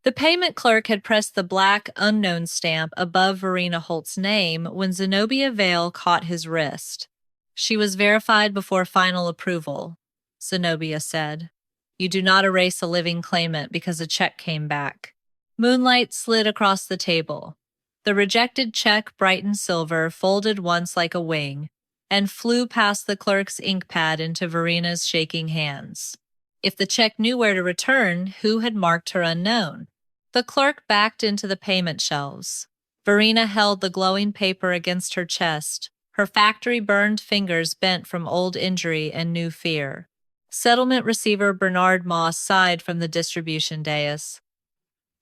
The payment clerk had pressed the black unknown stamp above Verena Holt's name when Zenobia Vale caught his wrist. She was verified before final approval, Zenobia said. You do not erase a living claimant because a check came back. Moonlight slid across the table. The rejected check, bright and silver, folded once like a wing, and flew past the clerk's ink pad into Verena's shaking hands. If the check knew where to return, who had marked her unknown? The clerk backed into the payment shelves. Verena held the glowing paper against her chest, her factory-burned fingers bent from old injury and new fear. Settlement receiver Bernard Moss sighed from the distribution dais.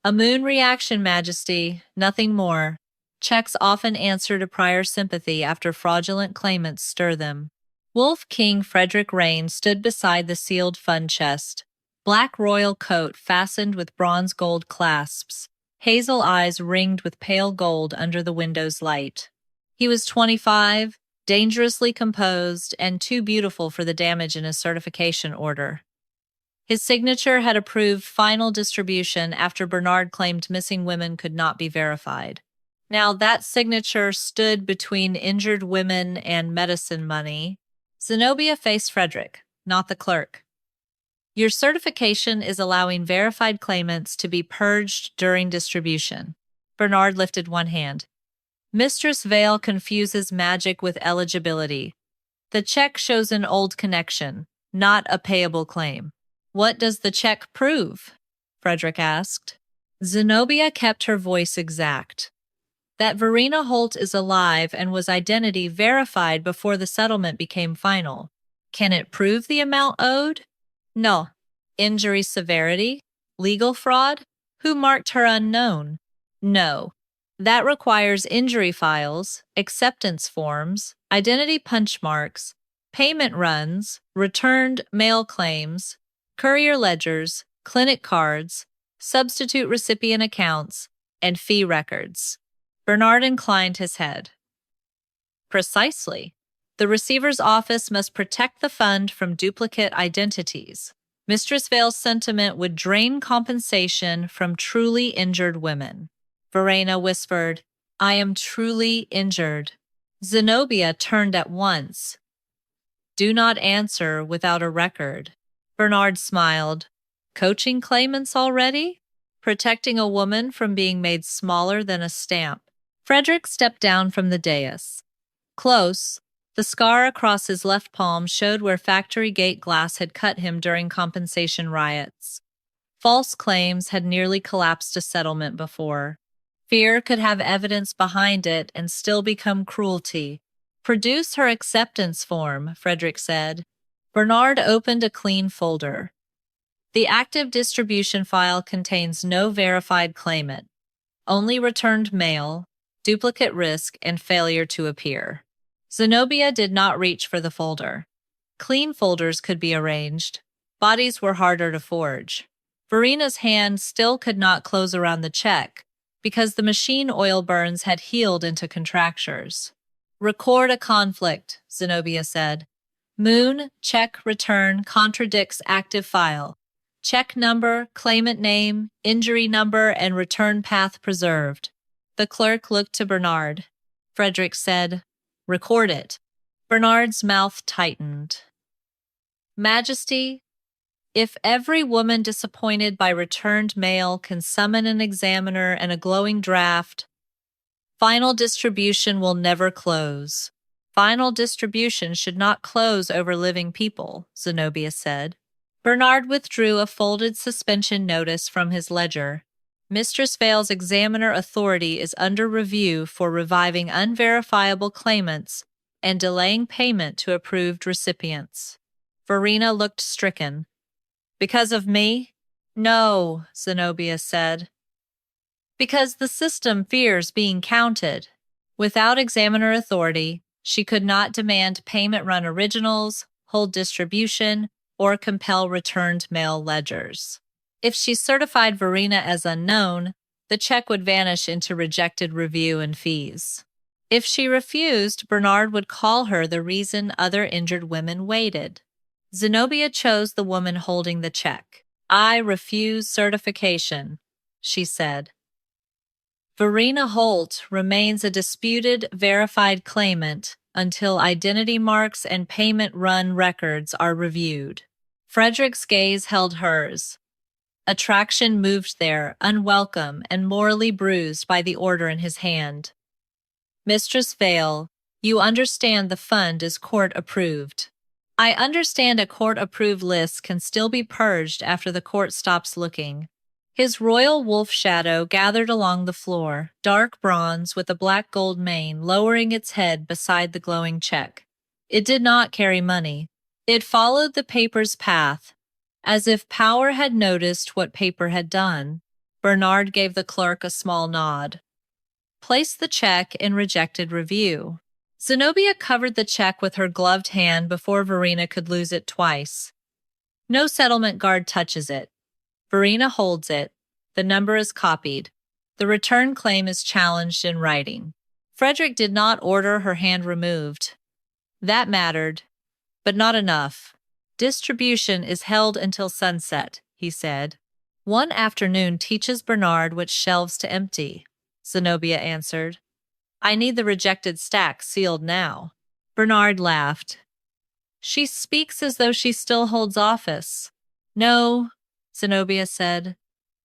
A moon reaction, Majesty, nothing more. Checks often answer to prior sympathy after fraudulent claimants stir them. Wolf King Frederick Rane stood beside the sealed fund chest, black royal coat fastened with bronze gold clasps, hazel eyes ringed with pale gold under the window's light. He was 25, dangerously composed, and too beautiful for the damage in his certification order. His signature had approved final distribution after Bernard claimed missing women could not be verified. Now that signature stood between injured women and medicine money. Zenobia faced Frederick, not the clerk. Your certification is allowing verified claimants to be purged during distribution. Bernard lifted one hand. Mistress Vale confuses magic with eligibility. The check shows an old connection, not a payable claim. What does the check prove? Frederick asked. Zenobia kept her voice exact. That Verena Holt is alive and was identity verified before the settlement became final. Can it prove the amount owed? No. Injury severity? Legal fraud? Who marked her unknown? No. That requires injury files, acceptance forms, identity punch marks, payment runs, returned mail claims, courier ledgers, clinic cards, substitute recipient accounts, and fee records. Bernard inclined his head. Precisely. The receiver's office must protect the fund from duplicate identities. Mistress Vale's sentiment would drain compensation from truly injured women. Verena whispered, I am truly injured. Zenobia turned at once. Do not answer without a record. Bernard smiled. Coaching claimants already? Protecting a woman from being made smaller than a stamp. Frederick stepped down from the dais. Close, the scar across his left palm showed where factory gate glass had cut him during compensation riots. False claims had nearly collapsed a settlement before. Fear could have evidence behind it and still become cruelty. Produce her acceptance form, Frederick said. Bernard opened a clean folder. The active distribution file contains no verified claimant, only returned mail, duplicate risk, and failure to appear. Zenobia did not reach for the folder. Clean folders could be arranged. Bodies were harder to forge. Verena's hand still could not close around the check because the machine oil burns had healed into contractures. Record a conflict, Zenobia said. Moon, check, return, contradicts active file. Check number, claimant name, injury number, and return path preserved. The clerk looked to Bernard. Frederick said, Record it. Bernard's mouth tightened. Majesty, if every woman disappointed by returned mail can summon an examiner and a glowing draft, final distribution will never close. Final distribution should not close over living people, Zenobia said. Bernard withdrew a folded suspension notice from his ledger. Mistress Vale's examiner authority is under review for reviving unverifiable claimants and delaying payment to approved recipients. Verena looked stricken. Because of me? No, Zenobia said. Because the system fears being counted. Without examiner authority, she could not demand payment run originals, hold distribution, or compel returned mail ledgers. If she certified Verena as unknown, the check would vanish into rejected review and fees. If she refused, Bernard would call her the reason other injured women waited. Zenobia chose the woman holding the check. I refuse certification. she said. Verena Holt remains a disputed, verified claimant until identity marks and payment run records are reviewed. Frederick's gaze held hers. Attraction moved there, unwelcome and morally bruised by the order in his hand. Mistress Vale, you understand the fund is court-approved. I understand a court-approved list can still be purged after the court stops looking. His royal wolf shadow gathered along the floor, dark bronze with a black gold mane lowering its head beside the glowing check. It did not carry money. It followed the paper's path. As if power had noticed what paper had done, Bernard gave the clerk a small nod. Place the check in rejected review. Zenobia covered the check with her gloved hand before Verena could lose it twice. No settlement guard touches it. Verena holds it. The number is copied. The return claim is challenged in writing. Frederick did not order her hand removed. That mattered, but not enough. Distribution is held until sunset, he said. One afternoon teaches Bernard which shelves to empty, Zenobia answered. I need the rejected stack sealed now. Bernard laughed. She speaks as though she still holds office. No, Zenobia said.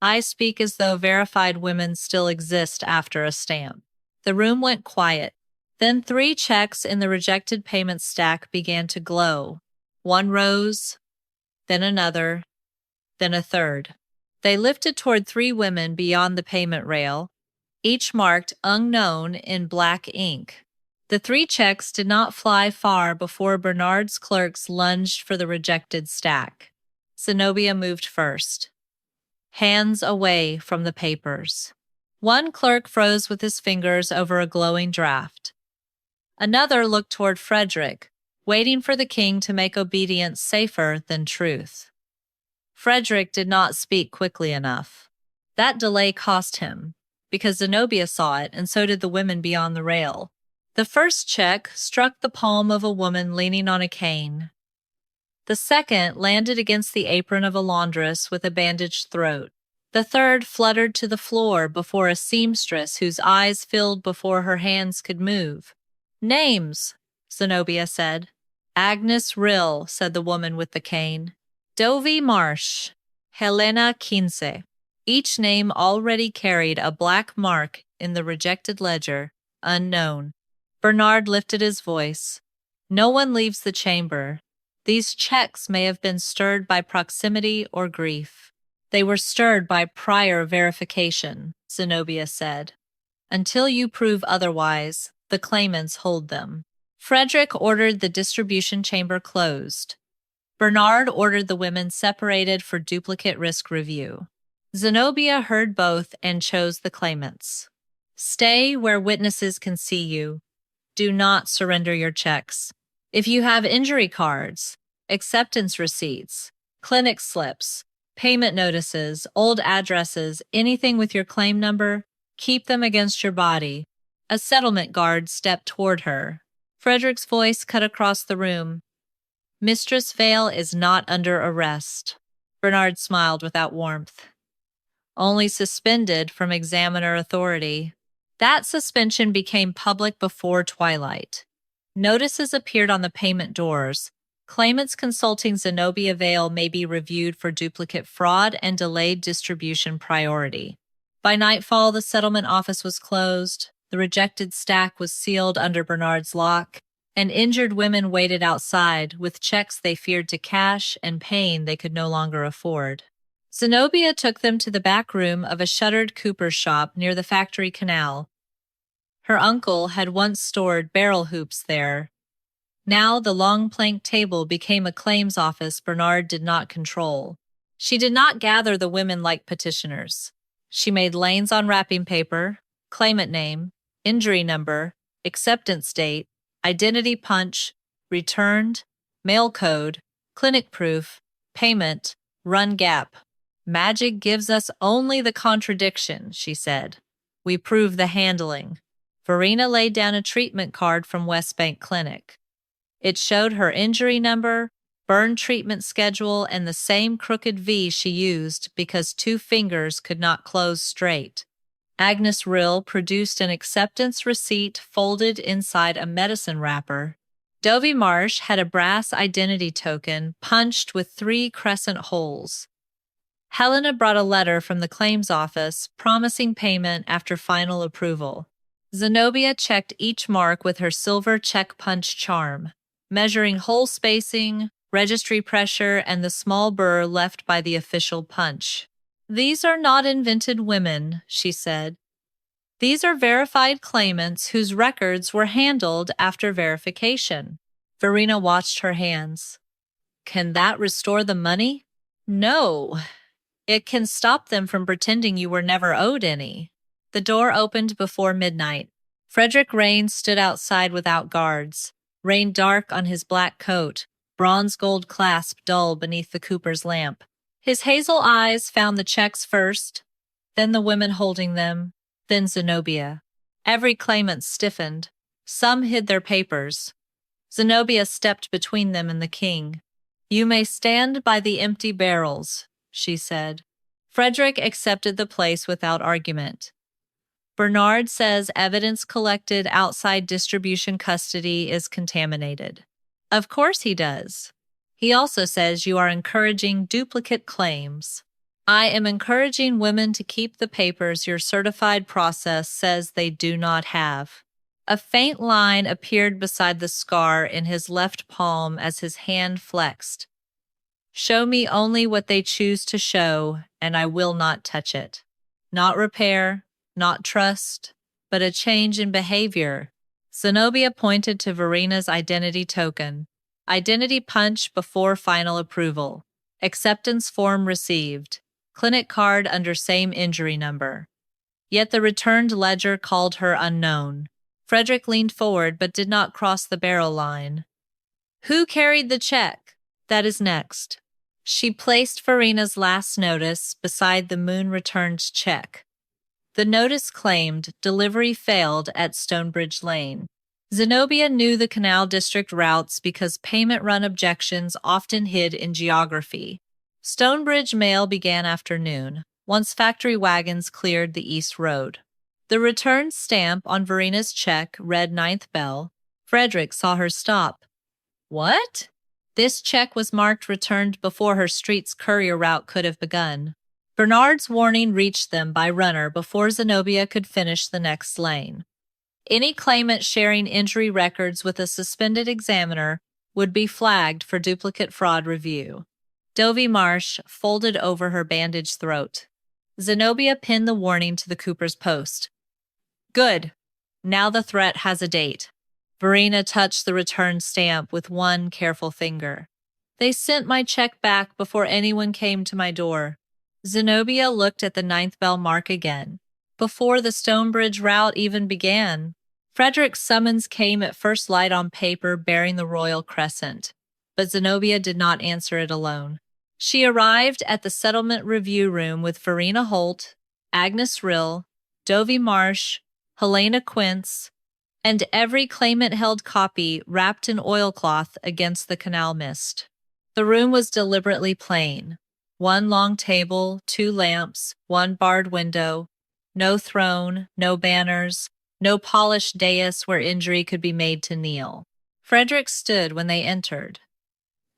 I speak as though verified women still exist after a stamp. The room went quiet. Then 3 checks in the rejected payment stack began to glow. One rose, then another, then a third. They lifted toward 3 women beyond the payment rail, each marked unknown in black ink. The 3 checks did not fly far before Bernard's clerks lunged for the rejected stack. Zenobia moved first. Hands away from the papers. One clerk froze with his fingers over a glowing draft. Another looked toward Frederick, waiting for the king to make obedience safer than truth. Frederick did not speak quickly enough. That delay cost him, because Zenobia saw it and so did the women beyond the rail. The first check struck the palm of a woman leaning on a cane. The second landed against the apron of a laundress with a bandaged throat. The third fluttered to the floor before a seamstress whose eyes filled before her hands could move. Names, Zenobia said. Agnes Rill, said the woman with the cane. Dovie Marsh. Helena Quince. Each name already carried a black mark in the rejected ledger, unknown. Bernard lifted his voice. No one leaves the chamber. These checks may have been stirred by proximity or grief. They were stirred by prior verification, Zenobia said. Until you prove otherwise, the claimants hold them. Frederick ordered the distribution chamber closed. Bernard ordered the women separated for duplicate risk review. Zenobia heard both and chose the claimants. Stay where witnesses can see you. Do not surrender your checks. If you have injury cards, acceptance receipts, clinic slips, payment notices, old addresses, anything with your claim number, keep them against your body. A settlement guard stepped toward her. Frederick's voice cut across the room. Mistress Vale is not under arrest. Bernard smiled without warmth. Only suspended from examiner authority. That suspension became public before twilight. Notices appeared on the payment doors. Claimants consulting Zenobia Vale may be reviewed for duplicate fraud and delayed distribution priority. By nightfall, the settlement office was closed. The rejected stack was sealed under Bernard's lock, and injured women waited outside with checks they feared to cash and pain they could no longer afford. Zenobia took them to the back room of a shuttered cooper's shop near the factory canal. Her uncle had once stored barrel hoops there. Now the long plank table became a claims office Bernard did not control. She did not gather the women like petitioners. She made lanes on wrapping paper, claimant name, injury number, acceptance date, identity punch, returned, mail code, clinic proof, payment, run gap. Magic gives us only the contradiction, she said. We prove the handling. Verena laid down a treatment card from West Bank Clinic. It showed her injury number, burn treatment schedule, and the same crooked V she used because 2 fingers could not close straight. Agnes Rill produced an acceptance receipt folded inside a medicine wrapper. Dovie Marsh had a brass identity token punched with 3 crescent holes. Helena brought a letter from the claims office promising payment after final approval. Zenobia checked each mark with her silver check punch charm, measuring hole spacing, registry pressure, and the small burr left by the official punch. "These are not invented women," she said. "These are verified claimants whose records were handled after verification." Verena watched her hands. "Can that restore the money?" "No. It can stop them from pretending you were never owed any." The door opened before midnight. Frederick Rane stood outside without guards, rain dark on his black coat, bronze gold clasp dull beneath the cooper's lamp. His hazel eyes found the checks first, then the women holding them, then Zenobia. Every claimant stiffened. Some hid their papers. Zenobia stepped between them and the king. "You may stand by the empty barrels," she said. Frederick accepted the place without argument. "Bernard says evidence collected outside distribution custody is contaminated." "Of course he does. He also says you are encouraging duplicate claims." "I am encouraging women to keep the papers your certified process says they do not have." A faint line appeared beside the scar in his left palm as his hand flexed. "Show me only what they choose to show, and I will not touch it. Not repair, not trust, but a change in behavior." Zenobia pointed to Verena's identity token. "Identity punch before final approval. Acceptance form received. Clinic card under same injury number." Yet the returned ledger called her unknown. Frederick leaned forward but did not cross the barrel line. "Who carried the check?" "That is next." She placed Verena's last notice beside the moon-returned check. The notice claimed delivery failed at Stonebridge Lane. Zenobia knew the Canal District routes because payment run objections often hid in geography. Stonebridge mail began after noon, once factory wagons cleared the East Road. The return stamp on Verena's check read 9th bell. Frederick saw her stop. "What?" This check was marked returned before her street's courier route could have begun. Bernard's warning reached them by runner before Zenobia could finish the next lane. Any claimant sharing injury records with a suspended examiner would be flagged for duplicate fraud review. Dovie Marsh folded over her bandaged throat. Zenobia pinned the warning to the cooper's post. "Good. Now the threat has a date." Verena touched the return stamp with one careful finger. "They sent my check back before anyone came to my door." Zenobia looked at the 9th bell mark again. Before the Stonebridge route even began, Frederick's summons came at first light on paper bearing the royal crescent, but Zenobia did not answer it alone. She arrived at the settlement review room with Verena Holt, Agnes Rill, Dovie Marsh, Helena Quince, and every claimant-held copy wrapped in oilcloth against the canal mist. The room was deliberately plain. One long table, 2 lamps, 1 barred window, no throne, no banners, no polished dais where injury could be made to kneel. Frederick stood when they entered.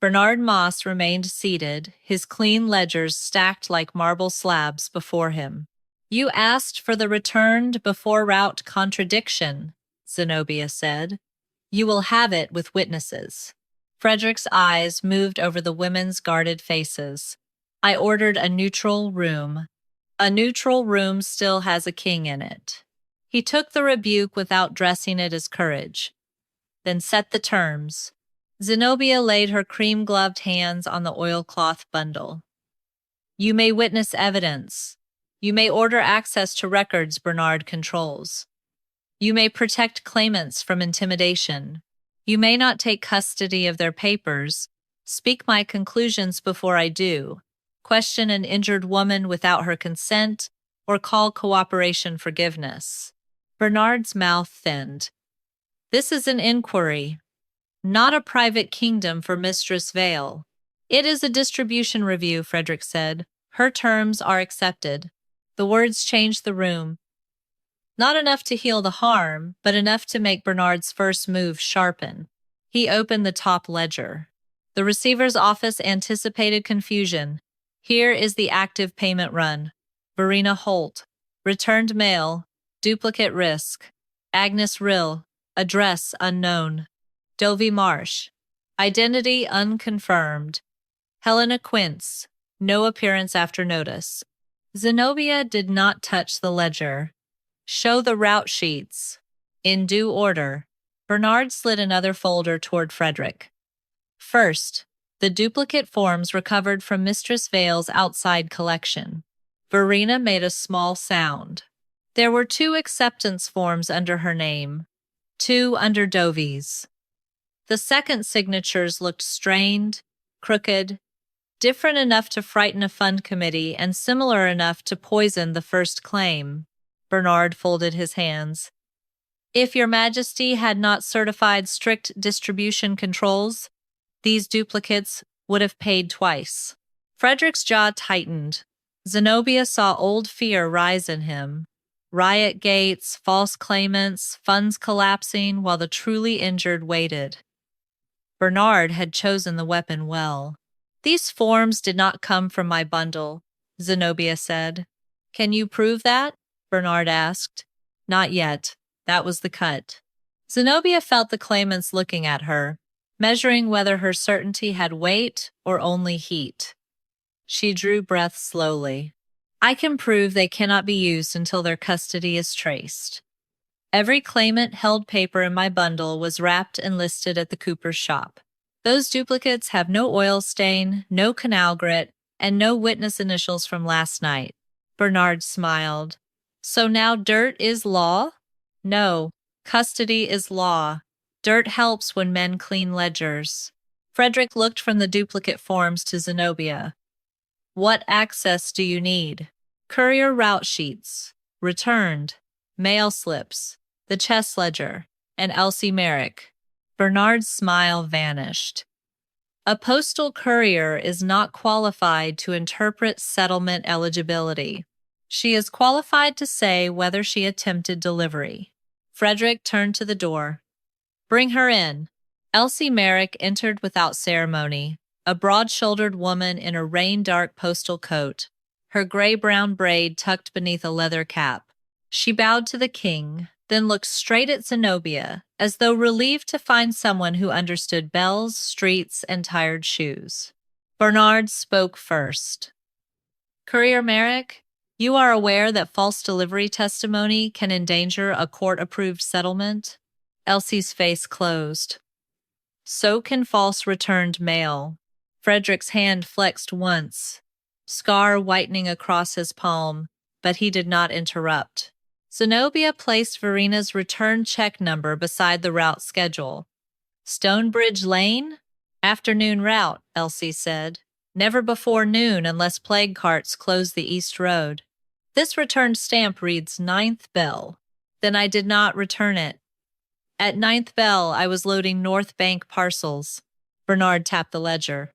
Bernard Moss remained seated, his clean ledgers stacked like marble slabs before him. "You asked for the returned before route contradiction," Zenobia said. "You will have it with witnesses." Frederick's eyes moved over the women's guarded faces. "I ordered a neutral room." "A neutral room still has a king in it." He took the rebuke without dressing it as courage. "Then set the terms." Zenobia laid her cream-gloved hands on the oilcloth bundle. "You may witness evidence. You may order access to records Bernard controls. You may protect claimants from intimidation. You may not take custody of their papers. Speak my conclusions before I do. Question an injured woman without her consent, or call cooperation forgiveness." Bernard's mouth thinned. "This is an inquiry." Not a private kingdom for Mistress Vale. It is a distribution review, Frederick said. Her terms are accepted. The words changed the room. Not enough to heal the harm, but enough to make Bernard's first move sharpen. He opened the top ledger. The receiver's office anticipated confusion. Here is the active payment run. Verena Holt. Returned mail. Duplicate risk. Agnes Rill. Address unknown. Dovey Marsh. Identity unconfirmed. Helena Quince. No appearance after notice. Zenobia did not touch the ledger. Show the route sheets. In due order. Bernard slid another folder toward Frederick. First, the duplicate forms recovered from Mistress Vale's outside collection. Verena made a small sound. There were 2 acceptance forms under her name, 2 under Dovey's. The second signatures looked strained, crooked, different enough to frighten a fund committee and similar enough to poison the first claim. Bernard folded his hands. If your Majesty had not certified strict distribution controls, these duplicates would have paid twice. Frederick's jaw tightened. Zenobia saw old fear rise in him. Riot gates, false claimants, funds collapsing while the truly injured waited. Bernard had chosen the weapon well. These forms did not come from my bundle, Zenobia said. Can you prove that? Bernard asked. Not yet. That was the cut. Zenobia felt the claimants looking at her, measuring whether her certainty had weight or only heat. She drew breath slowly. I can prove they cannot be used until their custody is traced. Every claimant-held paper in my bundle was wrapped and listed at the cooper's shop. Those duplicates have no oil stain, no canal grit, and no witness initials from last night. Bernard smiled. So now dirt is law? No, custody is law. Dirt helps when men clean ledgers. Frederick looked from the duplicate forms to Zenobia. What access do you need? Courier route sheets. Returned. Mail slips. The chess ledger. And Elsie Merrick. Bernard's smile vanished. A postal courier is not qualified to interpret settlement eligibility. She is qualified to say whether she attempted delivery. Frederick turned to the door. Bring her in. Elsie Merrick entered without ceremony, a broad-shouldered woman in a rain-dark postal coat, her gray-brown braid tucked beneath a leather cap. She bowed to the king, then looked straight at Zenobia, as though relieved to find someone who understood bells, streets, and tired shoes. Bernard spoke first. Courier Merrick, you are aware that false delivery testimony can endanger a court-approved settlement? Elsie's face closed. So can false returned mail. Frederick's hand flexed once, scar whitening across his palm, but he did not interrupt. Zenobia placed Verena's return check number beside the route schedule. Stonebridge Lane? Afternoon route, Elsie said. Never before noon unless plague carts close the east road. This returned stamp reads 9th bell. Then I did not return it. At 9th bell, I was loading North Bank parcels. Bernard tapped the ledger.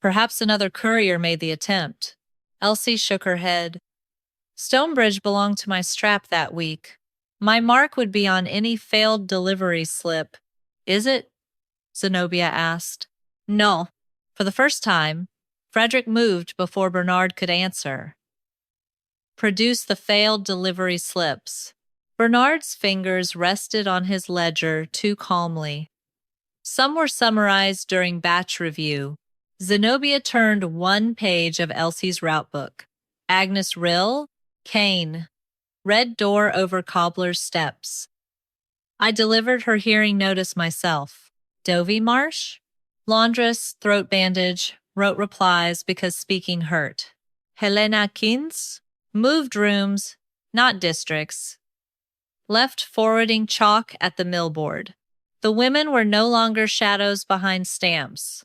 Perhaps another courier made the attempt. Elsie shook her head. Stonebridge belonged to my strap that week. My mark would be on any failed delivery slip. Is it? Zenobia asked. No. For the first time, Frederick moved before Bernard could answer. Produce the failed delivery slips. Bernard's fingers rested on his ledger too calmly. Some were summarized during batch review. Zenobia turned one page of Elsie's route book. Agnes Rill, Kane. Red door over cobbler's steps. I delivered her hearing notice myself. Dovey Marsh? Laundress, throat bandage, wrote replies because speaking hurt. Helena Kins? Moved rooms, not districts. Left forwarding chalk at the millboard. The women were no longer shadows behind stamps.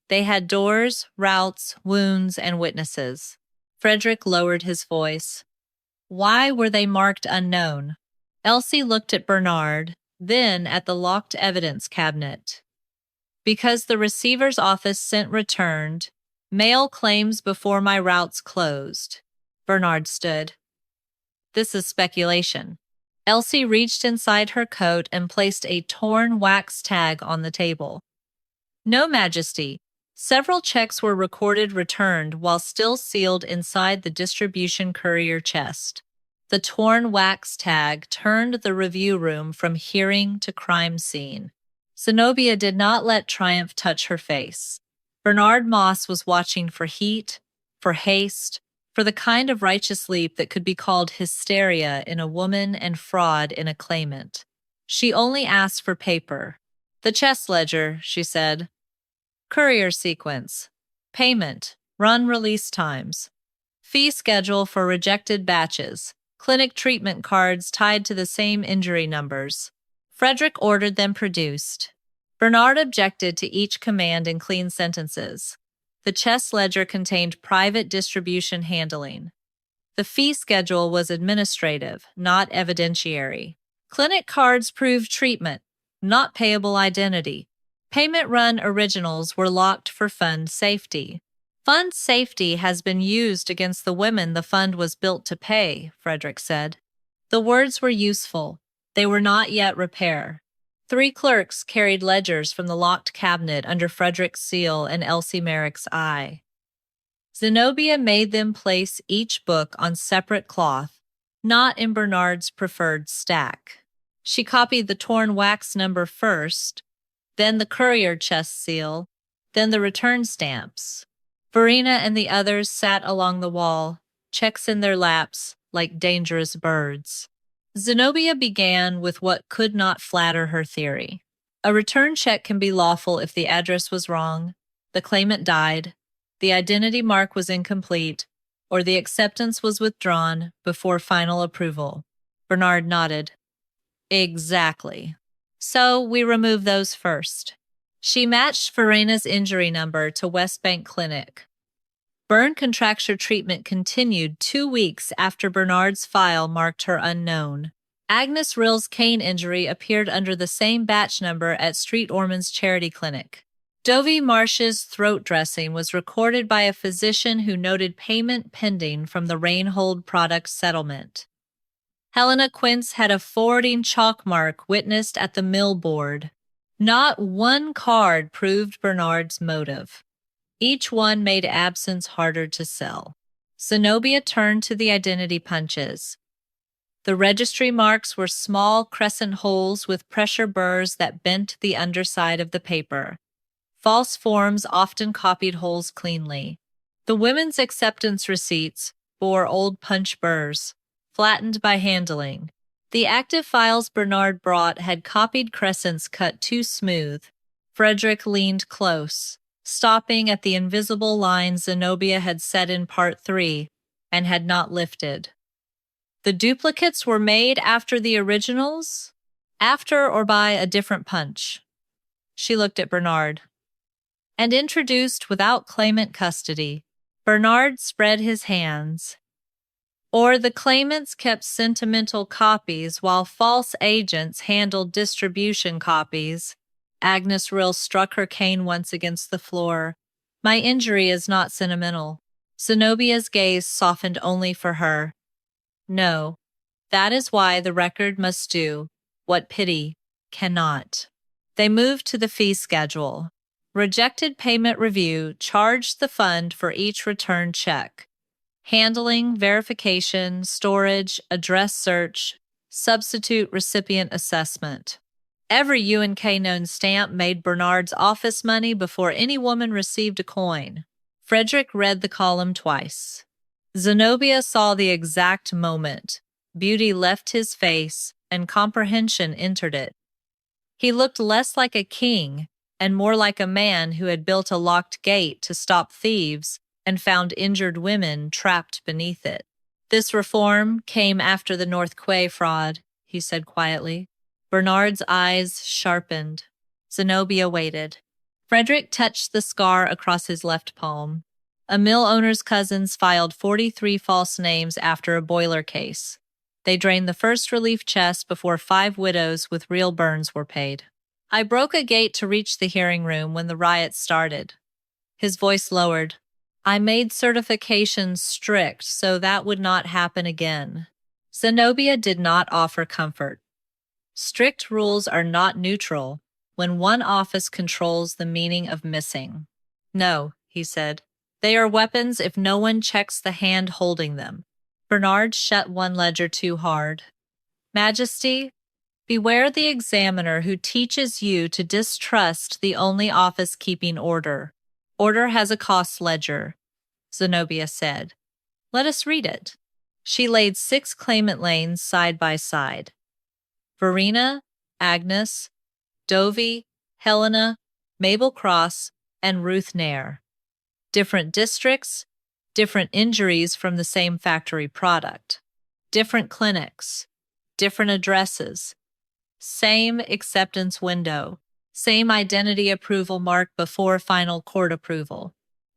They had doors, routes, wounds, and witnesses. Frederick lowered his voice. Why were they marked unknown? Elsie looked at Bernard, then at the locked evidence cabinet. Because the receiver's office sent returned. Mail claims before my routes closed. Bernard stood. This is speculation. Elsie reached inside her coat and placed a torn wax tag on the table. No, Majesty. Several checks were recorded returned while still sealed inside the distribution courier chest. The torn wax tag turned the review room from hearing to crime scene. Zenobia did not let triumph touch her face. Bernard Moss was watching for heat, for haste, for the kind of righteous leap that could be called hysteria in a woman and fraud in a claimant. She only asked for paper. The chest ledger, she said. Courier sequence. Payment. Run release times. Fee schedule for rejected batches. Clinic treatment cards tied to the same injury numbers. Frederick ordered them produced. Bernard objected to each command in clean sentences. The chest ledger contained private distribution handling. The fee schedule was administrative, not evidentiary. Clinic cards proved treatment, not payable identity. Payment run originals were locked for fund safety. Fund safety has been used against the women the fund was built to pay, Frederick said. The words were useful. They were not yet repair. 3 clerks carried ledgers from the locked cabinet under Frederick's seal and Elsie Merrick's eye. Zenobia made them place each book on separate cloth, not in Bernard's preferred stack. She copied the torn wax number first, then the courier chest seal, then the return stamps. Verena and the others sat along the wall, checks in their laps, like dangerous birds. Zenobia began with what could not flatter her theory. A return check can be lawful if the address was wrong, the claimant died, the identity mark was incomplete, or the acceptance was withdrawn before final approval. Bernard nodded. Exactly. So we remove those first. She matched Verena's injury number to West Bank Clinic. Burn contracture treatment continued 2 weeks after Bernard's file marked her unknown. Agnes Rill's cane injury appeared under the same batch number at Street Ormond's charity clinic. Dovie Marsh's throat dressing was recorded by a physician who noted payment pending from the Rainhold product settlement. Helena Quince had a forwarding chalk mark witnessed at the mill board. Not one card proved Bernard's motive. Each one made absence harder to sell. Zenobia turned to the identity punches. The registry marks were small crescent holes with pressure burrs that bent the underside of the paper. False forms often copied holes cleanly. The women's acceptance receipts bore old punch burrs, flattened by handling. The active files Bernard brought had copied crescents cut too smooth. Frederick leaned close, stopping at the invisible line Zenobia had set in Part 3 and had not lifted. The duplicates were made after the originals? After or by a different punch? She looked at Bernard. And introduced without claimant custody. Bernard spread his hands. Or the claimants kept sentimental copies while false agents handled distribution copies. Agnes Rill struck her cane once against the floor. My injury is not sentimental. Zenobia's gaze softened only for her. No, that is why the record must do what pity cannot. They moved to the fee schedule. Rejected payment review charged the fund for each return check. Handling, verification, storage, address search, substitute recipient assessment. Every UNK known stamp made Bernard's office money before any woman received a coin. Frederick read the column twice. Zenobia saw the exact moment. Beauty left his face, and comprehension entered it. He looked less like a king and more like a man who had built a locked gate to stop thieves and found injured women trapped beneath it. This reform came after the North Quay fraud, he said quietly. Bernard's eyes sharpened. Zenobia waited. Frederick touched the scar across his left palm. A mill owner's cousins filed 43 false names after a boiler case. They drained the first relief chest before 5 widows with real burns were paid. I broke a gate to reach the hearing room when the riot started. His voice lowered. I made certifications strict so that would not happen again. Zenobia did not offer comfort. Strict rules are not neutral when one office controls the meaning of missing. No, he said. They are weapons if no one checks the hand holding them. Bernard shut one ledger too hard. Majesty, beware the examiner who teaches you to distrust the only office keeping order. Order has a cost ledger, Zenobia said. Let us read it. She laid 6 claimant lanes side by side. Verena, Agnes, Dovey, Helena, Mabel Cross, and Ruth Nair. Different districts, different injuries from the same factory product. Different clinics, different addresses. Same acceptance window, same identity approval mark before final court approval.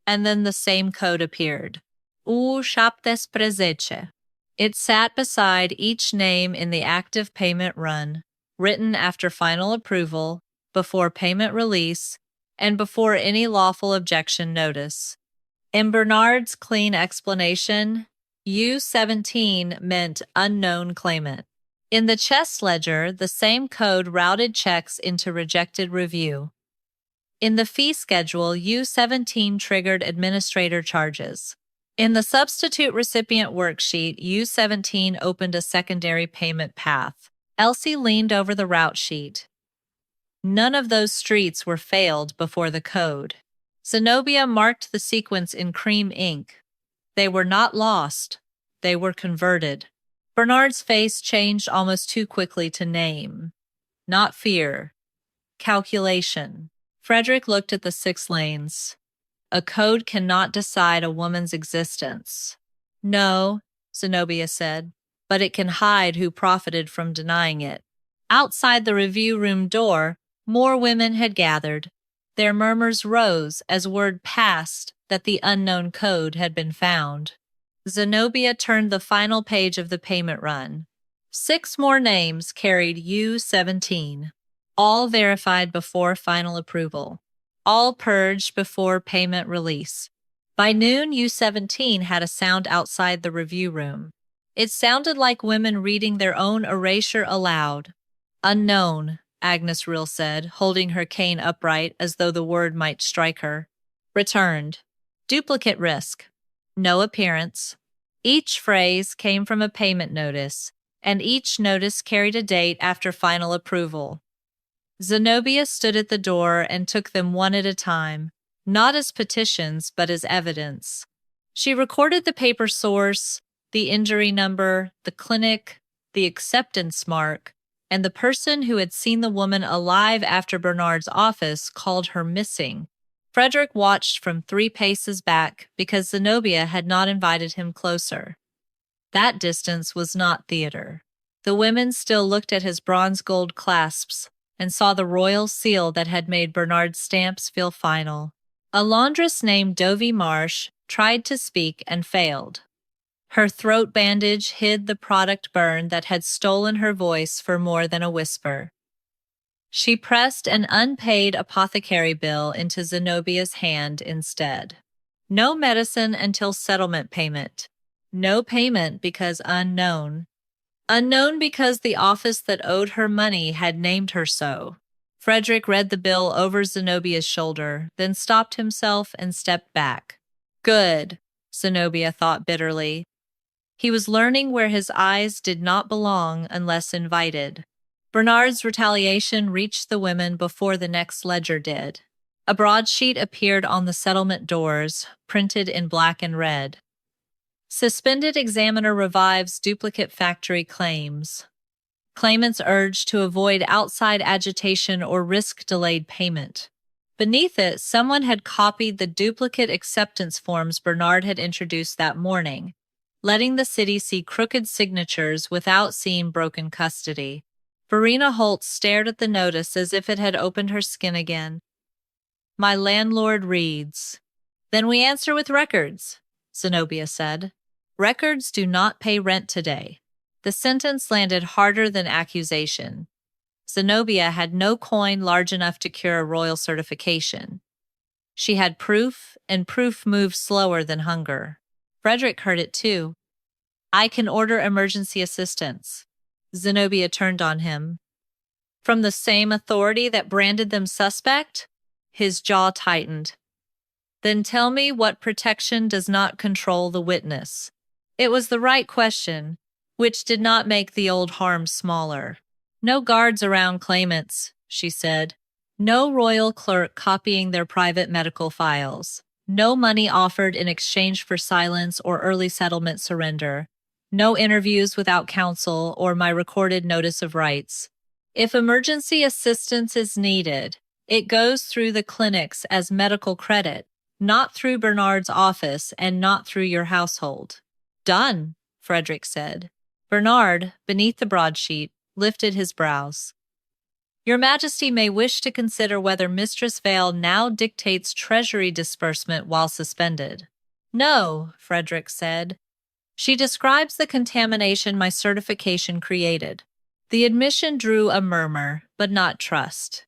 And then the same code appeared. U-17. It sat beside each name in the active payment run, written after final approval, before payment release, and before any lawful objection notice. In Bernard's clean explanation, U-17 meant unknown claimant. In the chest ledger, the same code routed checks into rejected review. In the fee schedule, U-17 triggered administrator charges. In the substitute recipient worksheet, U-17 opened a secondary payment path. Elsie leaned over the route sheet. None of those streets were failed before the code. Zenobia marked the sequence in cream ink. They were not lost. They were converted. Bernard's face changed almost too quickly to name. Not fear. Calculation. Frederick looked at the 6 lanes. A code cannot decide a woman's existence. No, Zenobia said, but it can hide who profited from denying it. Outside the review room door, more women had gathered. Their murmurs rose as word passed that the unknown code had been found. Zenobia turned the final page of the payment run. 6 more names carried U-17, all verified before final approval, all purged before payment release. By noon, U-17 had a sound outside the review room. It sounded like women reading their own erasure aloud. Unknown, Agnes Rill said, holding her cane upright as though the word might strike her. Returned. Duplicate risk. No appearance. Each phrase came from a payment notice, and each notice carried a date after final approval. Zenobia stood at the door and took them one at a time, not as petitions but as evidence. She recorded the paper source, the injury number, the clinic, the acceptance mark, and the person who had seen the woman alive after Bernard's office called her missing. Frederick watched from 3 paces back because Zenobia had not invited him closer. That distance was not theater. The women still looked at his bronze gold clasps and saw the royal seal that had made Bernard's stamps feel final. A laundress named Dovey Marsh tried to speak and failed. Her throat bandage hid the product burn that had stolen her voice for more than a whisper. She pressed an unpaid apothecary bill into Zenobia's hand instead. No medicine until settlement payment. No payment because unknown. Unknown because the office that owed her money had named her so. Frederick read the bill over Zenobia's shoulder, then stopped himself and stepped back. Good, Zenobia thought bitterly. He was learning where his eyes did not belong unless invited. Bernard's retaliation reached the women before the next ledger did. A broadsheet appeared on the settlement doors, printed in black and red. Suspended examiner revives duplicate factory claims. Claimants urged to avoid outside agitation or risk delayed payment. Beneath it, someone had copied the duplicate acceptance forms Bernard had introduced that morning, letting the city see crooked signatures without seeing broken custody. Verena Holt stared at the notice as if it had opened her skin again. My landlord reads. Then we answer with records, Zenobia said. Records do not pay rent today. The sentence landed harder than accusation. Zenobia had no coin large enough to cure a royal certification. She had proof, and proof moved slower than hunger. Frederick heard it too. I can order emergency assistance. Zenobia turned on him. From the same authority that branded them suspect? His jaw tightened. Then tell me what protection does not control the witness. It was the right question, which did not make the old harm smaller. No guards around claimants, she said. No royal clerk copying their private medical files. No money offered in exchange for silence or early settlement surrender. No interviews without counsel or my recorded notice of rights. If emergency assistance is needed, it goes through the clinics as medical credit, not through Bernard's office and not through your household. Done, Frederick said. Bernard, beneath the broadsheet, lifted his brows. Your Majesty may wish to consider whether Mistress Vale now dictates treasury disbursement while suspended. No, Frederick said. She describes the contamination my certification created. The admission drew a murmur, but not trust.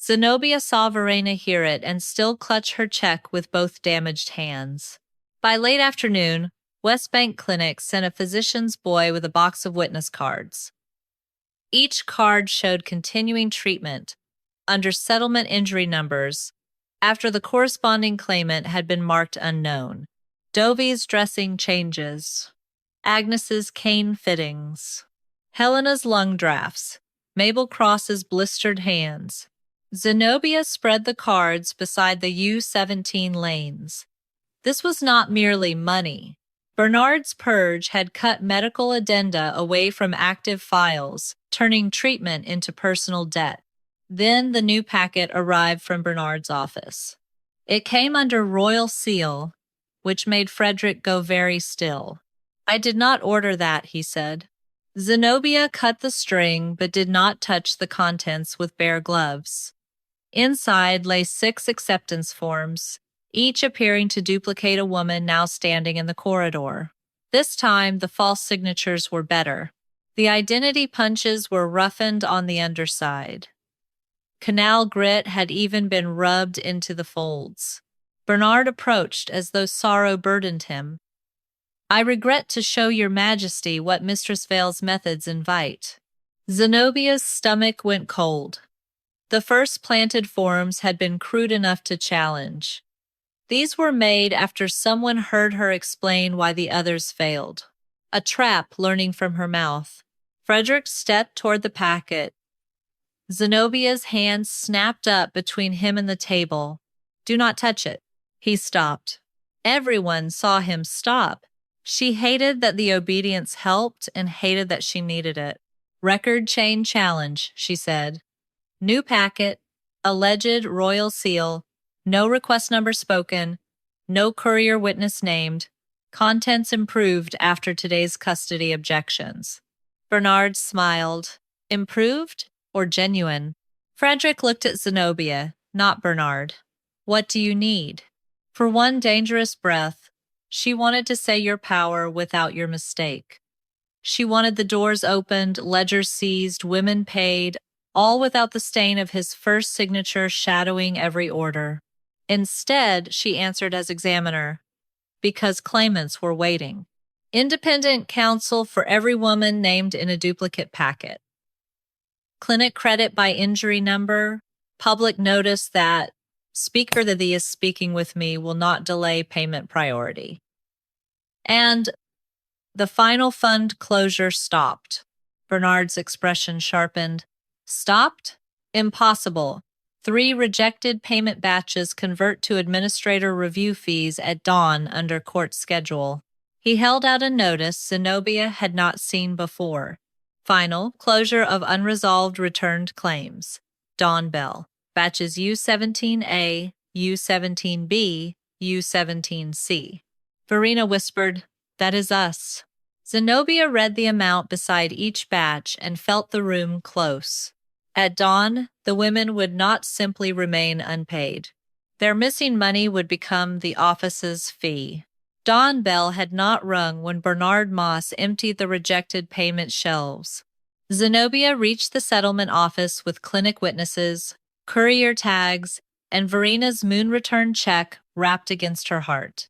Zenobia saw Verena hear it and still clutch her check with both damaged hands. By late afternoon, West Bank Clinic sent a physician's boy with a box of witness cards. Each card showed continuing treatment under settlement injury numbers after the corresponding claimant had been marked unknown. Dovie's dressing changes, Agnes's cane fittings, Helena's lung drafts, Mabel Cross's blistered hands. Zenobia spread the cards beside the U-17 lanes. This was not merely money. Bernard's purge had cut medical addenda away from active files, turning treatment into personal debt. Then the new packet arrived from Bernard's office. It came under royal seal, which made Frederick go very still. I did not order that, he said. Zenobia cut the string but did not touch the contents with bare gloves. Inside lay 6 acceptance forms, each appearing to duplicate a woman now standing in the corridor. This time, the false signatures were better. The identity punches were roughened on the underside. Canal grit had even been rubbed into the folds. Bernard approached as though sorrow burdened him. I regret to show your Majesty what Mistress Vale's methods invite. Zenobia's stomach went cold. The first planted forms had been crude enough to challenge. These were made after someone heard her explain why the others failed. A trap learning from her mouth. Frederick stepped toward the packet. Zenobia's hand snapped up between him and the table. Do not touch it. He stopped. Everyone saw him stop. She hated that the obedience helped and hated that she needed it. Record chain challenge, she said. New packet, alleged royal seal, no request number spoken, no courier witness named, contents improved after today's custody objections. Bernard smiled. Improved or genuine? Frederick looked at Zenobia, not Bernard. What do you need? For one dangerous breath, she wanted to say your power without your mistake. She wanted the doors opened, ledgers seized, women paid, all without the stain of his first signature shadowing every order. Instead, she answered as examiner, because claimants were waiting. Independent counsel for every woman named in a duplicate packet. Clinic credit by injury number, public notice that speaker that is speaking with me will not delay payment priority. And the final fund closure stopped. Bernard's expression sharpened. Stopped? Impossible. 3 rejected payment batches convert to administrator review fees at dawn under court schedule. He held out a notice Zenobia had not seen before. Final closure of unresolved returned claims. Dawn bell. Batches U17A, U17B, U17C. Verena whispered, That is us. Zenobia read the amount beside each batch and felt the room close. At dawn, the women would not simply remain unpaid. Their missing money would become the office's fee. Dawn bell had not rung when Bernard Moss emptied the rejected payment shelves. Zenobia reached the settlement office with clinic witnesses, courier tags, and Verena's moon return check wrapped against her heart.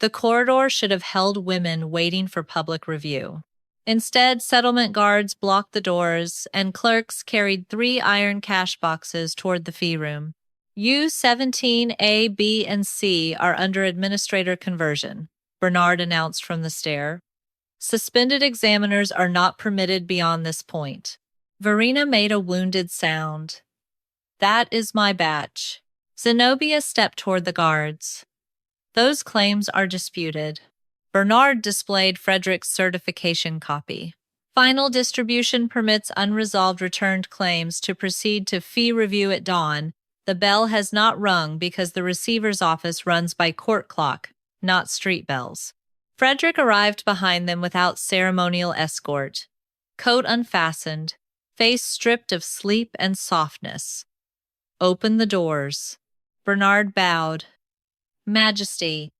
The corridor should have held women waiting for public review. Instead, settlement guards blocked the doors, and clerks carried 3 iron cash boxes toward the fee room. U17A, B, and C are under administrator conversion, Bernard announced from the stair. Suspended examiners are not permitted beyond this point. Verena made a wounded sound. That is my batch. Zenobia stepped toward the guards. Those claims are disputed. Bernard displayed Frederick's certification copy. Final distribution permits unresolved returned claims to proceed to fee review at dawn. The bell has not rung because the receiver's office runs by court clock, not street bells. Frederick arrived behind them without ceremonial escort. Coat unfastened, face stripped of sleep and softness. Open the doors. Bernard bowed. Majesty,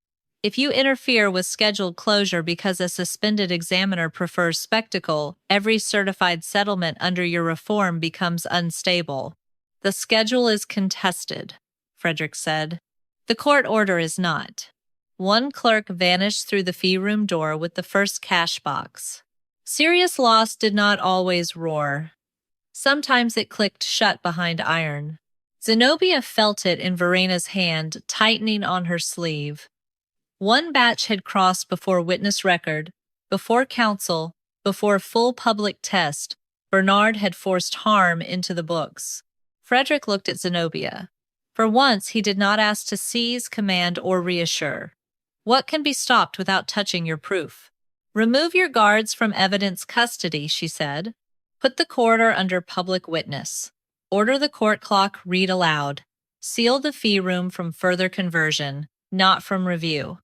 if you interfere with scheduled closure because a suspended examiner prefers spectacle, every certified settlement under your reform becomes unstable. The schedule is contested, Frederick said. The court order is not. One clerk vanished through the fee room door with the first cash box. Serious loss did not always roar. Sometimes it clicked shut behind iron. Zenobia felt it in Verena's hand, tightening on her sleeve. One batch had crossed before witness record, before counsel, before full public test. Bernard had forced harm into the books. Frederick looked at Zenobia. For once, he did not ask to seize, command, or reassure. What can be stopped without touching your proof? Remove your guards from evidence custody, she said. Put the corridor under public witness. Order the court clock read aloud. Seal the fee room from further conversion, not from review.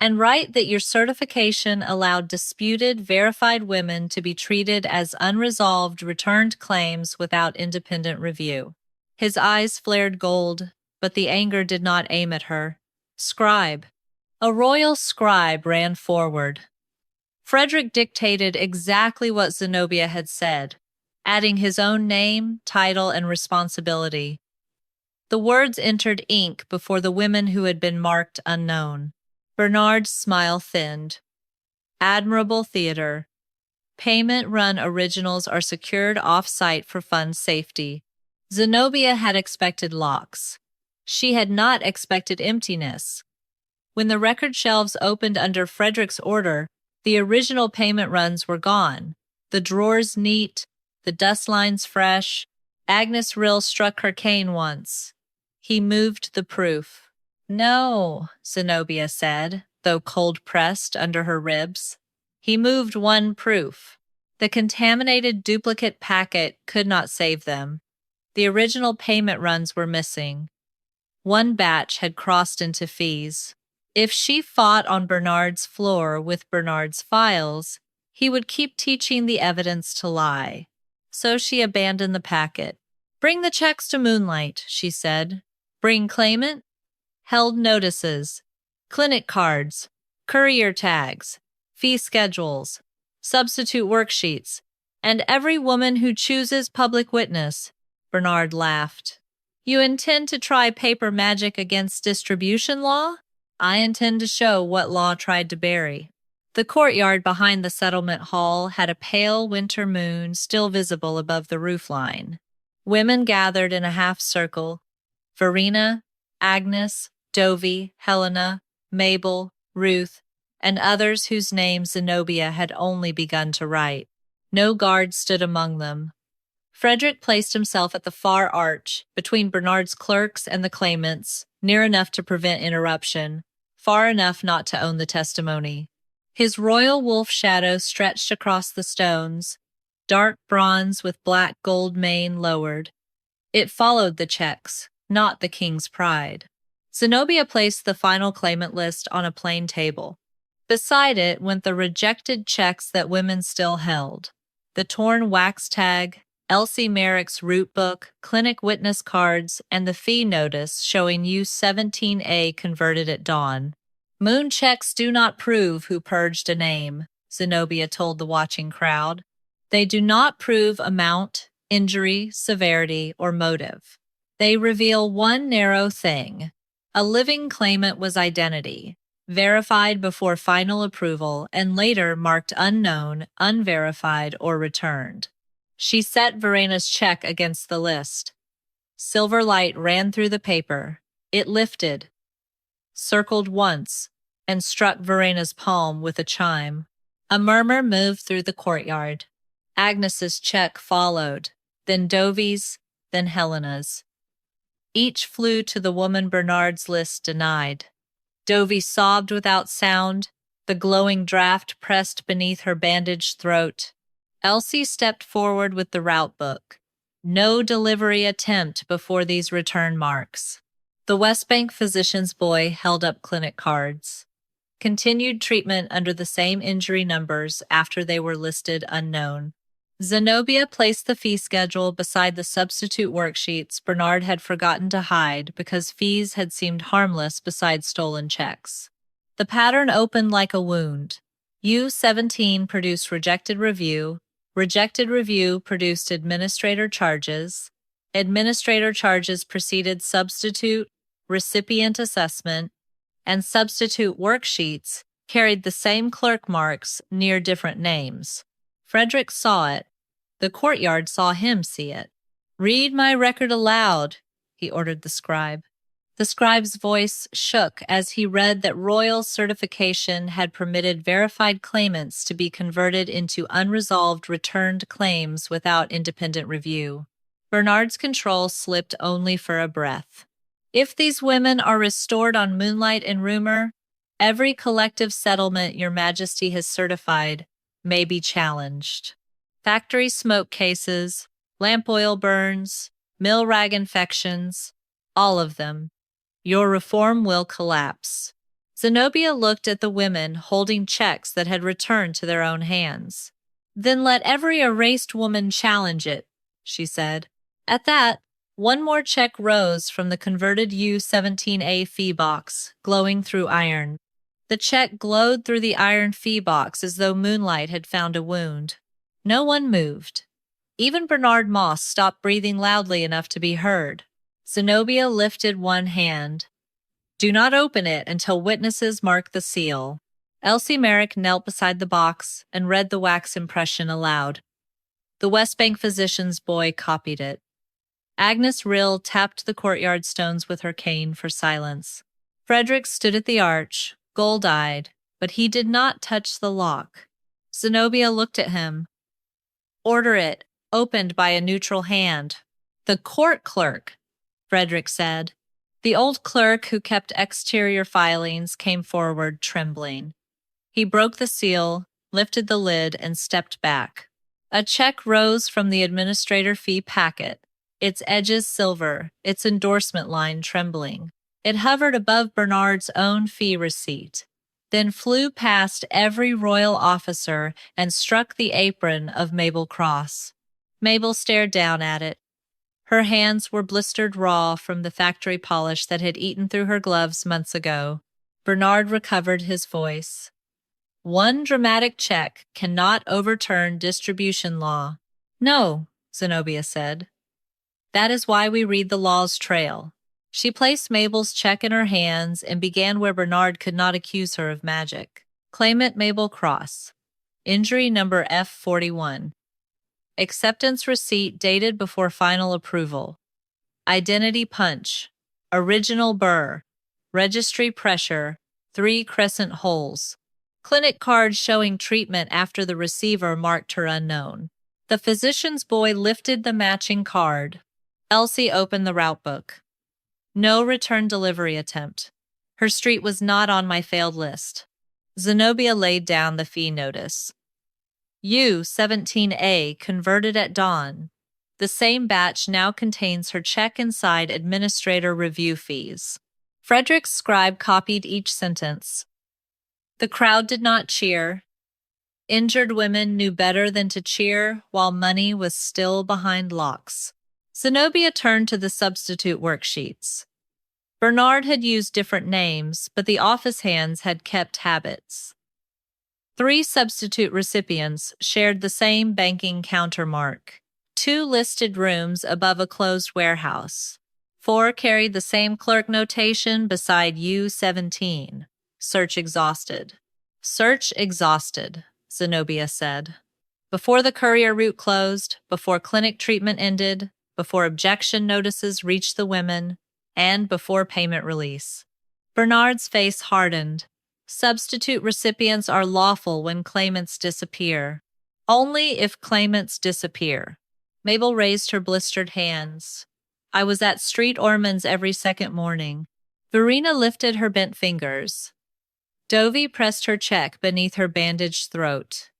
And write that your certification allowed disputed, verified women to be treated as unresolved, returned claims without independent review. His eyes flared gold, but the anger did not aim at her. Scribe. A royal scribe ran forward. Frederick dictated exactly what Zenobia had said, adding his own name, title, and responsibility. The words entered ink before the women who had been marked unknown. Bernard's smile thinned. Admirable theater. Payment run originals are secured off-site for fund safety. Zenobia had expected locks. She had not expected emptiness. When the record shelves opened under Frederick's order, the original payment runs were gone. The drawers neat, the dust lines fresh. Agnes Rill struck her cane once. He moved the proof. No, Zenobia said, though cold-pressed under her ribs. He moved one proof. The contaminated duplicate packet could not save them. The original payment runs were missing. One batch had crossed into fees. If she fought on Bernard's floor with Bernard's files, he would keep teaching the evidence to lie. So she abandoned the packet. Bring the checks to Moonlight, she said. Bring claimant, held notices, clinic cards, courier tags, fee schedules, substitute worksheets, and every woman who chooses public witness. Bernard laughed. You intend to try paper magic against distribution law? I intend to show what law tried to bury. The courtyard behind the settlement hall had a pale winter moon still visible above the roofline. Women gathered in a half circle. Verena, Agnes, Dovie, Helena, Mabel, Ruth, and others whose names Zenobia had only begun to write. No guard stood among them. Frederick placed himself at the far arch, between Bernard's clerks and the claimants, near enough to prevent interruption, far enough not to own the testimony. His royal wolf shadow stretched across the stones, dark bronze with black gold mane lowered. It followed the checks, not the king's pride. Zenobia placed the final claimant list on a plain table. Beside it went the rejected checks that women still held. The torn wax tag, Elsie Merrick's root book, clinic witness cards, and the fee notice showing U17A converted at dawn. Moon checks do not prove who purged a name, Zenobia told the watching crowd. They do not prove amount, injury, severity, or motive. They reveal one narrow thing. A living claimant was identity, verified before final approval and later marked unknown, unverified, or returned. She set Verena's check against the list. Silver light ran through the paper. It lifted, circled once, and struck Verena's palm with a chime. A murmur moved through the courtyard. Agnes's check followed, then Dovy's, then Helena's. Each flew to the woman Bernard's list denied. Dovy sobbed without sound, the glowing draft pressed beneath her bandaged throat. Elsie stepped forward with the route book. No delivery attempt before these return marks. The West Bank physician's boy held up clinic cards. Continued treatment under the same injury numbers after they were listed unknown. Zenobia placed the fee schedule beside the substitute worksheets Bernard had forgotten to hide because fees had seemed harmless beside stolen checks. The pattern opened like a wound. U-17 produced rejected review produced administrator charges preceded substitute, recipient assessment, and substitute worksheets carried the same clerk marks near different names. Frederick saw it. The courtyard saw him see it. "Read my record aloud," he ordered the scribe. The scribe's voice shook as he read that royal certification had permitted verified claimants to be converted into unresolved returned claims without independent review. Bernard's control slipped only for a breath. "If these women are restored on moonlight and rumor, every collective settlement Your Majesty has certified may be challenged. Factory smoke cases, lamp oil burns, mill rag infections, all of them. Your reform will collapse." Zenobia looked at the women holding checks that had returned to their own hands. "Then let every erased woman challenge it," she said. At that, one more check rose from the converted U-17A fee box, glowing through iron. The check glowed through the iron fee box as though moonlight had found a wound. No one moved. Even Bernard Moss stopped breathing loudly enough to be heard. Zenobia lifted one hand. "Do not open it until witnesses mark the seal." Elsie Merrick knelt beside the box and read the wax impression aloud. The West Bank physician's boy copied it. Agnes Rill tapped the courtyard stones with her cane for silence. Frederick stood at the arch, gold-eyed, but he did not touch the lock. Zenobia looked at him. "Order it, opened by a neutral hand." "The court clerk," Frederick said. The old clerk who kept exterior filings came forward, trembling. He broke the seal, lifted the lid, and stepped back. A check rose from the administrator fee packet, its edges silver, its endorsement line trembling. It hovered above Bernard's own fee receipt, then flew past every royal officer and struck the apron of Mabel Cross. Mabel stared down at it. Her hands were blistered raw from the factory polish that had eaten through her gloves months ago. Bernard recovered his voice. "One dramatic check cannot overturn distribution law." "No," Zenobia said. "That is why we read the law's trail." She placed Mabel's check in her hands and began where Bernard could not accuse her of magic. Claimant Mabel Cross. Injury number F41. Acceptance receipt dated before final approval. Identity punch. Original burr. Registry pressure. 3 crescent holes. Clinic card showing treatment after the receiver marked her unknown. The physician's boy lifted the matching card. Elsie opened the route book. No return delivery attempt. Her street was not on my failed list. Zenobia laid down the fee notice. U-17A converted at dawn. The same batch now contains her check inside administrator review fees. Frederick's scribe copied each sentence. The crowd did not cheer. Injured women knew better than to cheer while money was still behind locks. Zenobia turned to the substitute worksheets. Bernard had used different names, but the office hands had kept habits. 3 substitute recipients shared the same banking countermark. 2 listed rooms above a closed warehouse. 4 carried the same clerk notation beside U17. Search exhausted. Search exhausted, Zenobia said. Before the courier route closed, before clinic treatment ended, before objection notices reached the women, and before payment release. Bernard's face hardened. Substitute recipients are lawful when claimants disappear. Only if claimants disappear. Mabel raised her blistered hands. I was at Street Ormond's every second morning. Verena lifted her bent fingers. Dovey pressed her check beneath her bandaged throat.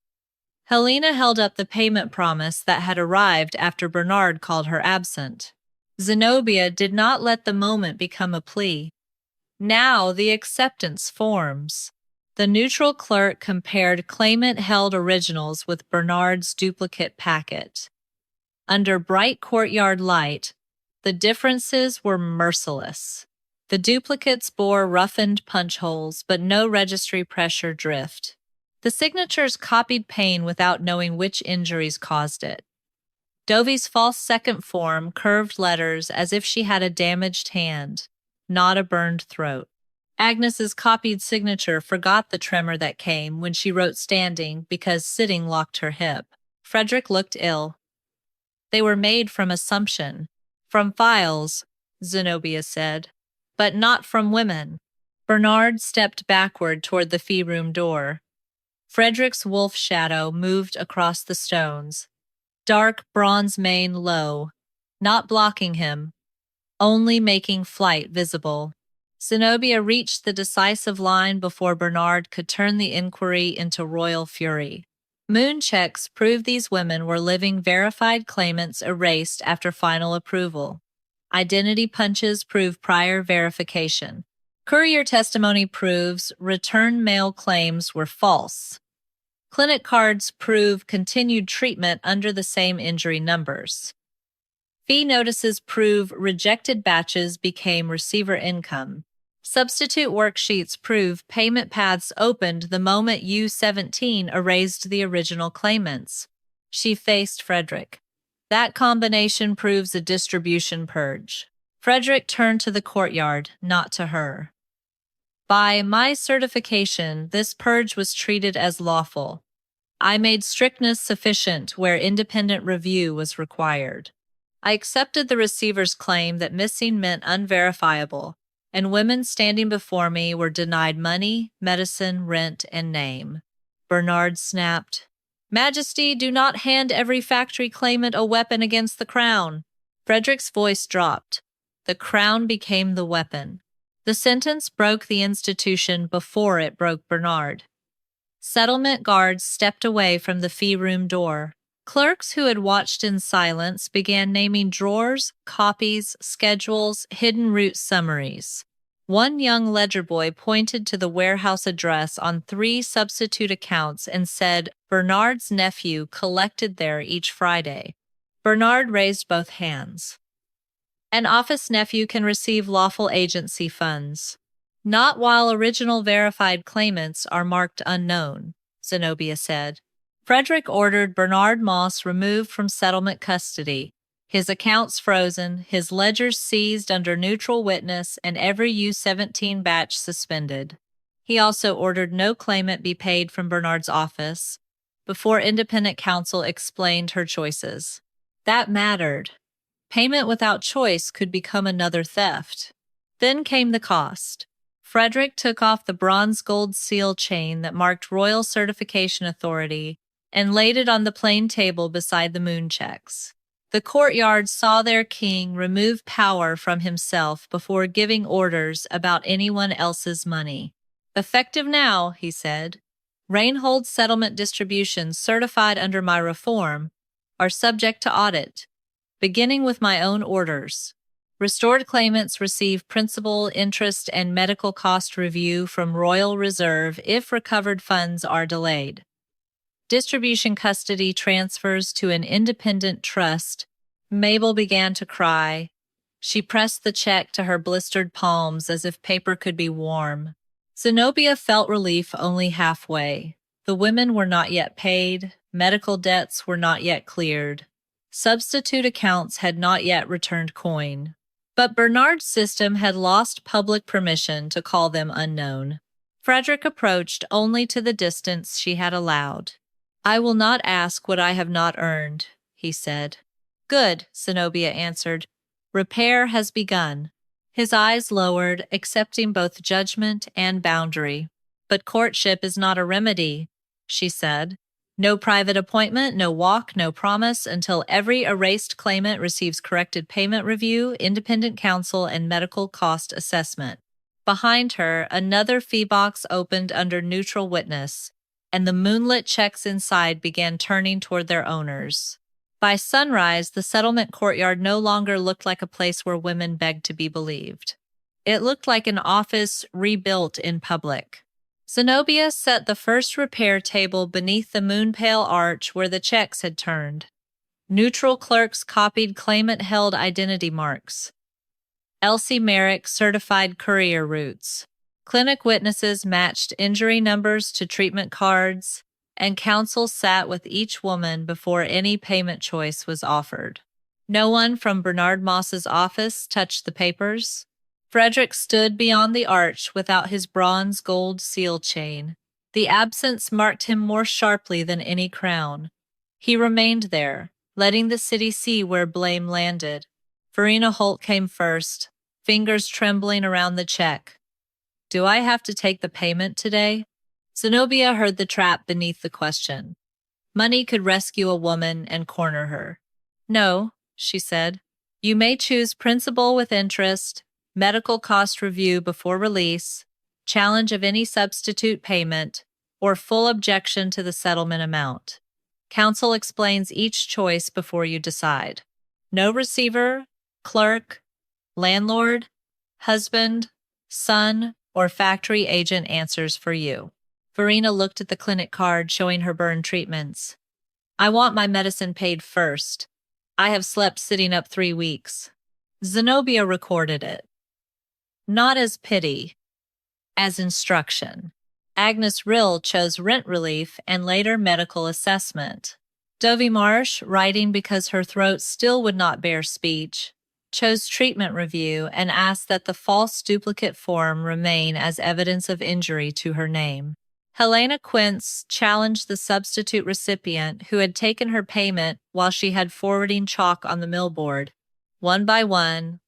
Helena held up the payment promise that had arrived after Bernard called her absent. Zenobia did not let the moment become a plea. Now the acceptance forms. The neutral clerk compared claimant-held originals with Bernard's duplicate packet. Under bright courtyard light, the differences were merciless. The duplicates bore roughened punch holes, but no registry pressure drift. The signatures copied pain without knowing which injuries caused it. Dovey's false second form curved letters as if she had a damaged hand, not a burned throat. Agnes's copied signature forgot the tremor that came when she wrote standing because sitting locked her hip. Frederick looked ill. They were made from assumption, from files, Zenobia said, but not from women. Bernard stepped backward toward the fee room door. Frederick's wolf shadow moved across the stones, dark bronze mane low, not blocking him, only making flight visible. Zenobia reached the decisive line before Bernard could turn the inquiry into royal fury. Moon checks proved these women were living verified claimants erased after final approval. Identity punches prove prior verification. Courier testimony proves return mail claims were false. Clinic cards prove continued treatment under the same injury numbers. Fee notices prove rejected batches became receiver income. Substitute worksheets prove payment paths opened the moment U17 erased the original claimants. She faced Frederick. That combination proves a distribution purge. Frederick turned to the courtyard, not to her. By my certification, this purge was treated as lawful. I made strictness sufficient where independent review was required. I accepted the receiver's claim that missing meant unverifiable, and women standing before me were denied money, medicine, rent, and name. Bernard snapped, Majesty, do not hand every factory claimant a weapon against the crown. Frederick's voice dropped. The crown became the weapon. The sentence broke the institution before it broke Bernard. Settlement guards stepped away from the fee room door. Clerks who had watched in silence began naming drawers, copies, schedules, hidden route summaries. One young ledger boy pointed to the warehouse address on 3 substitute accounts and said Bernard's nephew collected there each Friday. Bernard raised both hands. An office nephew can receive lawful agency funds. Not while original verified claimants are marked unknown, Zenobia said. Frederick ordered Bernard Moss removed from settlement custody, his accounts frozen, his ledgers seized under neutral witness, and every U17 batch suspended. He also ordered no claimant be paid from Bernard's office before independent counsel explained her choices. That mattered. Payment without choice could become another theft. Then came the cost. Frederick took off the bronze gold seal chain that marked Royal Certification Authority and laid it on the plain table beside the moon checks. The courtyard saw their king remove power from himself before giving orders about anyone else's money. Effective now, he said. Rane settlement distributions certified under my reform are subject to audit, beginning with my own orders. Restored claimants receive principal, interest, and medical cost review from Royal Reserve if recovered funds are delayed. Distribution custody transfers to an independent trust. Mabel began to cry. She pressed the check to her blistered palms as if paper could be warm. Zenobia felt relief only halfway. The women were not yet paid, medical debts were not yet cleared, substitute accounts had not yet returned coin. But Bernard's system had lost public permission to call them unknown. Frederick approached only to the distance she had allowed. "I will not ask what I have not earned," he said. "Good," Zenobia answered. "Repair has begun." His eyes lowered, accepting both judgment and boundary. "But courtship is not a remedy," she said. "No private appointment, no walk, no promise until every erased claimant receives corrected payment review, independent counsel, and medical cost assessment." Behind her, another fee box opened under neutral witness, and the moonlit checks inside began turning toward their owners. By sunrise, the settlement courtyard no longer looked like a place where women begged to be believed. It looked like an office rebuilt in public. Zenobia set the first repair table beneath the moon-pale arch where the checks had turned. Neutral clerks copied claimant-held identity marks. Elsie Merrick certified courier routes. Clinic witnesses matched injury numbers to treatment cards, and counsel sat with each woman before any payment choice was offered. No one from Bernard Moss's office touched the papers. Frederick stood beyond the arch without his bronze gold seal chain. The absence marked him more sharply than any crown. He remained there, letting the city see where blame landed. Verena Holt came first, fingers trembling around the check. "Do I have to take the payment today?" Zenobia heard the trap beneath the question. Money could rescue a woman and corner her. "No," she said. "You may choose principal with interest, medical cost review before release, challenge of any substitute payment, or full objection to the settlement amount. Counsel explains each choice before you decide. No receiver, clerk, landlord, husband, son, or factory agent answers for you." Verena looked at the clinic card showing her burn treatments. "I want my medicine paid first. I have slept sitting up 3 weeks." Zenobia recorded it. Not as pity, as instruction. Agnes Rill chose rent relief and later medical assessment. Dovie Marsh, writing because her throat still would not bear speech, chose treatment review and asked that the false duplicate form remain as evidence of injury to her name. Helena Quince challenged the substitute recipient who had taken her payment while she had forwarding chalk on the millboard. One by one,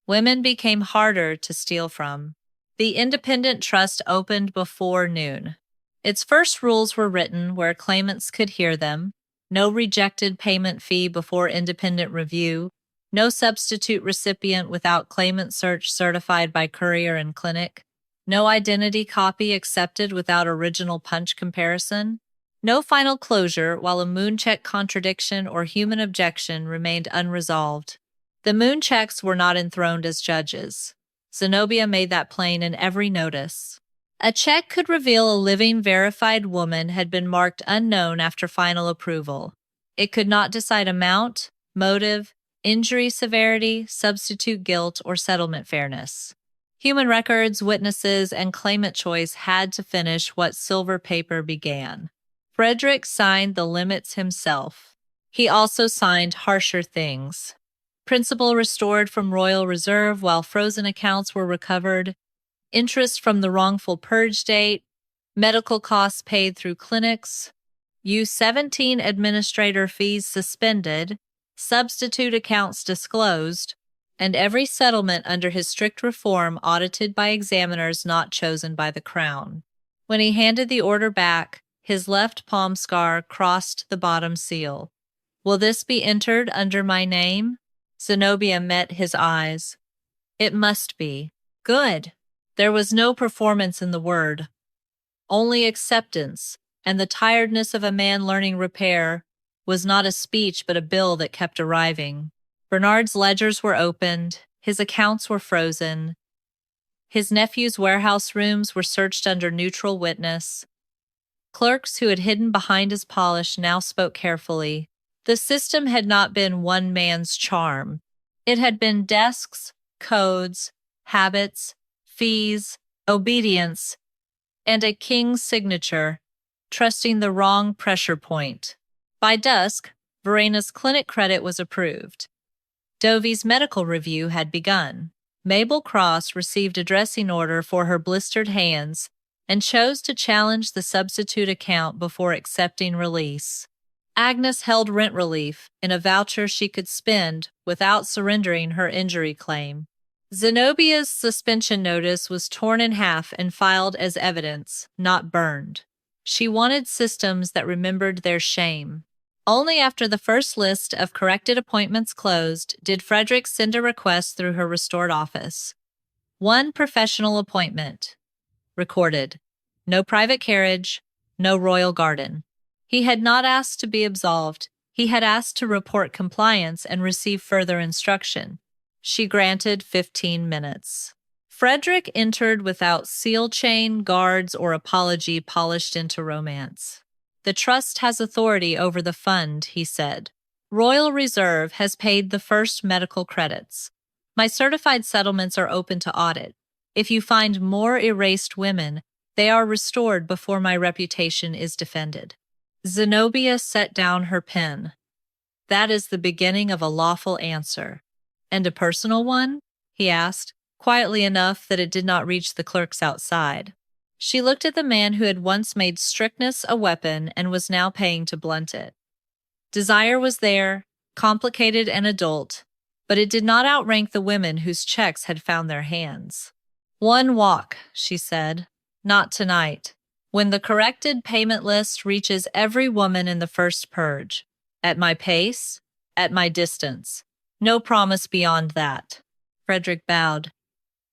women became harder to steal from. The independent trust opened before noon. Its first rules were written where claimants could hear them: no rejected payment fee before independent review, no substitute recipient without claimant search certified by courier and clinic, no identity copy accepted without original punch comparison, no final closure while a mooncheck contradiction or human objection remained unresolved. The moonchecks were not enthroned as judges. Zenobia made that plain in every notice. A check could reveal a living, verified woman had been marked unknown after final approval. It could not decide amount, motive, injury severity, substitute guilt, or settlement fairness. Human records, witnesses, and claimant choice had to finish what silver paper began. Frederick signed the limits himself. He also signed harsher things. Principal restored from Royal Reserve while frozen accounts were recovered, interest from the wrongful purge date, medical costs paid through clinics, U-17 administrator fees suspended, substitute accounts disclosed, and every settlement under his strict reform audited by examiners not chosen by the Crown. When he handed the order back, his left palm scar crossed the bottom seal. "Will this be entered under my name?" Zenobia met his eyes. "It must be." "Good." There was no performance in the word, only acceptance, and the tiredness of a man learning repair was not a speech but a bill that kept arriving. Bernard's ledgers were opened, his accounts were frozen. His nephew's warehouse rooms were searched under neutral witness. Clerks who had hidden behind his polish now spoke carefully. The system had not been one man's charm. It had been desks, codes, habits, fees, obedience, and a king's signature, trusting the wrong pressure point. By dusk, Verena's clinic credit was approved. Dovie's medical review had begun. Mabel Cross received a dressing order for her blistered hands and chose to challenge the substitute account before accepting release. Agnes held rent relief in a voucher she could spend without surrendering her injury claim. Zenobia's suspension notice was torn in half and filed as evidence, not burned. She wanted systems that remembered their shame. Only after the first list of corrected appointments closed did Frederick send a request through her restored office. One professional appointment. Recorded. No private carriage, no royal garden. He had not asked to be absolved. He had asked to report compliance and receive further instruction. She granted 15 minutes. Frederick entered without seal chain, guards, or apology polished into romance. The trust has authority over the fund, he said. Royal Reserve has paid the first medical credits. My certified settlements are open to audit. If you find more erased women, they are restored before my reputation is defended. Zenobia set down her pen. That is the beginning of a lawful answer. And a personal one? He asked, quietly enough that it did not reach the clerks outside. She looked at the man who had once made strictness a weapon and was now paying to blunt it. Desire was there, complicated and adult, but it did not outrank the women whose checks had found their hands. One walk, she said. Not tonight. When the corrected payment list reaches every woman in the first purge. At my pace, at my distance. No promise beyond that. Frederick bowed.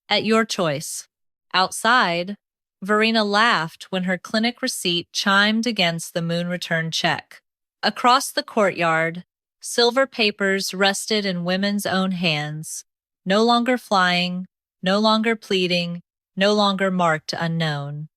At your choice. Outside, Verena laughed when her clinic receipt chimed against the moon return check. Across the courtyard, silver papers rested in women's own hands, no longer flying, no longer pleading, no longer marked unknown.